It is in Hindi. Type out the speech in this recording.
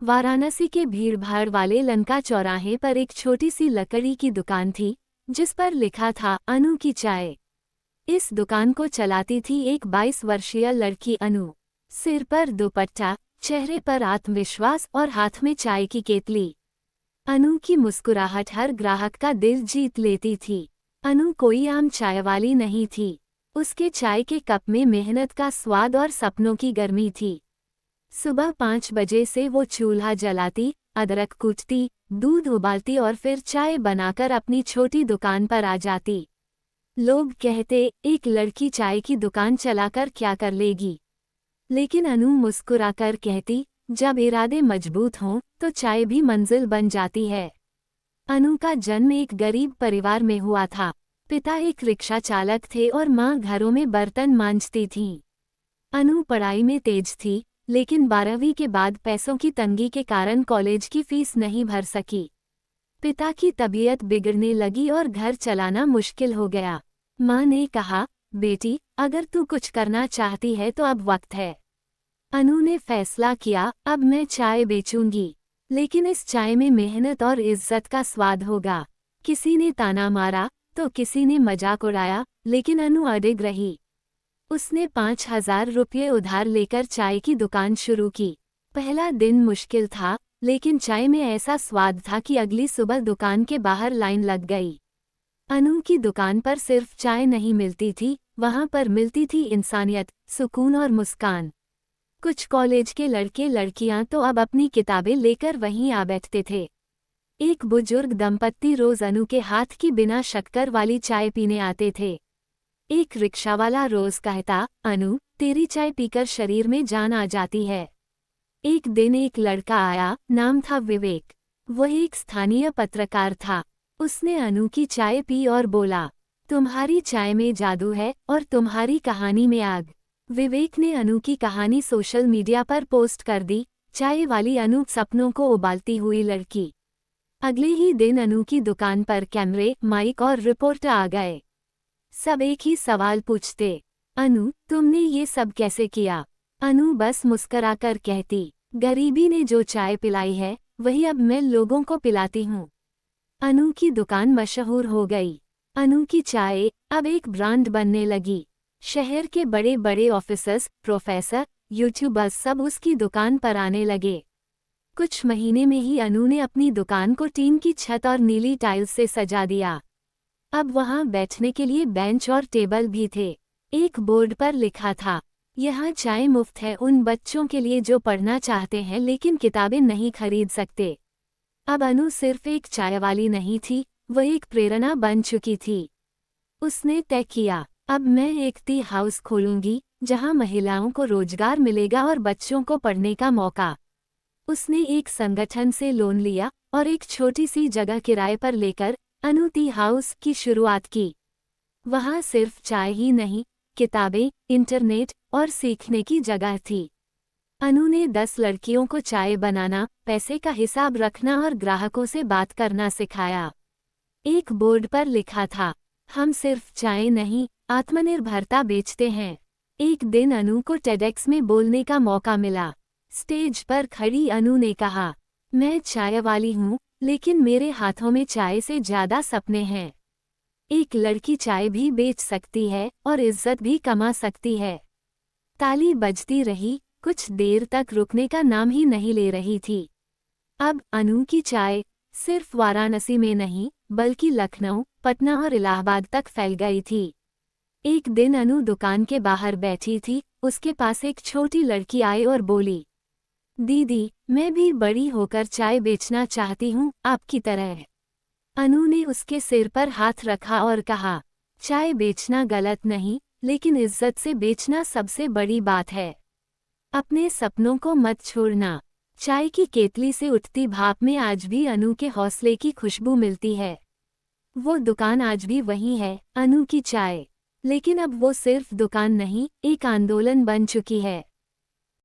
वाराणसी के भीड़भाड़ वाले लंका चौराहे पर एक छोटी सी लकड़ी की दुकान थी, जिस पर लिखा था अनु की चाय। इस दुकान को चलाती थी एक 22 वर्षीय लड़की अनु। सिर पर दुपट्टा, चेहरे पर आत्मविश्वास और हाथ में चाय की केतली। अनु की मुस्कुराहट हर ग्राहक का दिल जीत लेती थी। अनु कोई आम चाय वाली नहीं थी। उसके चाय के कप में मेहनत का स्वाद और सपनों की गर्मी थी। सुबह 5 बजे से वो चूल्हा जलाती, अदरक कूटती, दूध उबालती और फिर चाय बनाकर अपनी छोटी दुकान पर आ जाती। लोग कहते, एक लड़की चाय की दुकान चलाकर क्या कर लेगी? लेकिन अनु मुस्कुराकर कहती, जब इरादे मजबूत हों तो चाय भी मंजिल बन जाती है। अनु का जन्म एक गरीब परिवार में हुआ था। पिता एक रिक्शा चालक थे और माँ घरों में बर्तन मांजती थीं। अनु पढ़ाई में तेज थी, लेकिन 12वीं के बाद पैसों की तंगी के कारण कॉलेज की फीस नहीं भर सकी। पिता की तबीयत बिगड़ने लगी और घर चलाना मुश्किल हो गया। माँ ने कहा, बेटी, अगर तू कुछ करना चाहती है तो अब वक्त है। अनु ने फैसला किया, अब मैं चाय बेचूंगी, लेकिन इस चाय में मेहनत और इज्जत का स्वाद होगा। किसी ने ताना मारा तो किसी ने मजाक उड़ाया, लेकिन अनु अडिग रही। उसने 5,000 रुपये उधार लेकर चाय की दुकान शुरू की। पहला दिन मुश्किल था, लेकिन चाय में ऐसा स्वाद था कि अगली सुबह दुकान के बाहर लाइन लग गई। अनु की दुकान पर सिर्फ चाय नहीं मिलती थी, वहाँ पर मिलती थी इंसानियत, सुकून और मुस्कान। कुछ कॉलेज के लड़के लड़कियां तो अब अपनी किताबें लेकर वहीं आ बैठते थे। एक बुजुर्ग दंपत्ति रोज अनु के हाथ की बिना शक्कर वाली चाय पीने आते थे। एक रिक्शावाला रोज कहता, अनु, तेरी चाय पीकर शरीर में जान आ जाती है। एक दिन एक लड़का आया, नाम था विवेक। वह एक स्थानीय पत्रकार था। उसने अनु की चाय पी और बोला, तुम्हारी चाय में जादू है और तुम्हारी कहानी में आग। विवेक ने अनु की कहानी सोशल मीडिया पर पोस्ट कर दी, चाय वाली अनु सपनों को उबालती हुई लड़की। अगले ही दिन अनु की दुकान पर कैमरे, माइक और रिपोर्टर आ गए। सब एक ही सवाल पूछते, अनु, तुमने ये सब कैसे किया? अनु बस मुस्कराकर कहती, गरीबी ने जो चाय पिलाई है, वही अब मैं लोगों को पिलाती हूँ। अनु की दुकान मशहूर हो गई। अनु की चाय अब एक ब्रांड बनने लगी। शहर के बड़े बड़े ऑफिसर्स, प्रोफेसर, यूट्यूबर्स सब उसकी दुकान पर आने लगे। कुछ महीने में ही अनु ने अपनी दुकान को टीन की छत और नीली टाइल्स से सजा दिया। अब वहाँ बैठने के लिए बेंच और टेबल भी थे। एक बोर्ड पर लिखा था, यहाँ चाय मुफ्त है उन बच्चों के लिए जो पढ़ना चाहते हैं लेकिन किताबें नहीं खरीद सकते। अब अनु सिर्फ एक चाय वाली नहीं थी, वह एक प्रेरणा बन चुकी थी। उसने तय किया, अब मैं एक टी हाउस खोलूंगी, जहाँ महिलाओं को रोजगार मिलेगा और बच्चों को पढ़ने का मौका। उसने एक संगठन से लोन लिया और एक छोटी सी जगह किराए पर लेकर अनु टी हाउस की शुरुआत की। वहाँ सिर्फ चाय ही नहीं, किताबें, इंटरनेट और सीखने की जगह थी। अनु ने 10 लड़कियों को चाय बनाना, पैसे का हिसाब रखना और ग्राहकों से बात करना सिखाया। एक बोर्ड पर लिखा था, हम सिर्फ चाय नहीं, आत्मनिर्भरता बेचते हैं। एक दिन अनु को टेडेक्स में बोलने का मौका मिला। स्टेज पर खड़ी अनु ने कहा, मैं चाय वाली हूँ, लेकिन मेरे हाथों में चाय से ज्यादा सपने हैं। एक लड़की चाय भी बेच सकती है और इज्जत भी कमा सकती है। ताली बजती रही, कुछ देर तक रुकने का नाम ही नहीं ले रही थी। अब अनु की चाय सिर्फ वाराणसी में नहीं, बल्कि लखनऊ, पटना और इलाहाबाद तक फैल गई थी। एक दिन अनु दुकान के बाहर बैठी थी, उसके पास एक छोटी लड़की आई और बोली, दीदी, मैं भी बड़ी होकर चाय बेचना चाहती हूँ, आपकी तरह। अनु ने उसके सिर पर हाथ रखा और कहा, चाय बेचना गलत नहीं, लेकिन इज्जत से बेचना सबसे बड़ी बात है। अपने सपनों को मत छोड़ना। चाय की केतली से उठती भाप में आज भी अनु के हौसले की खुशबू मिलती है। वो दुकान आज भी वही है, अनु की चाय। लेकिन अब वो सिर्फ दुकान नहीं, एक आंदोलन बन चुकी है।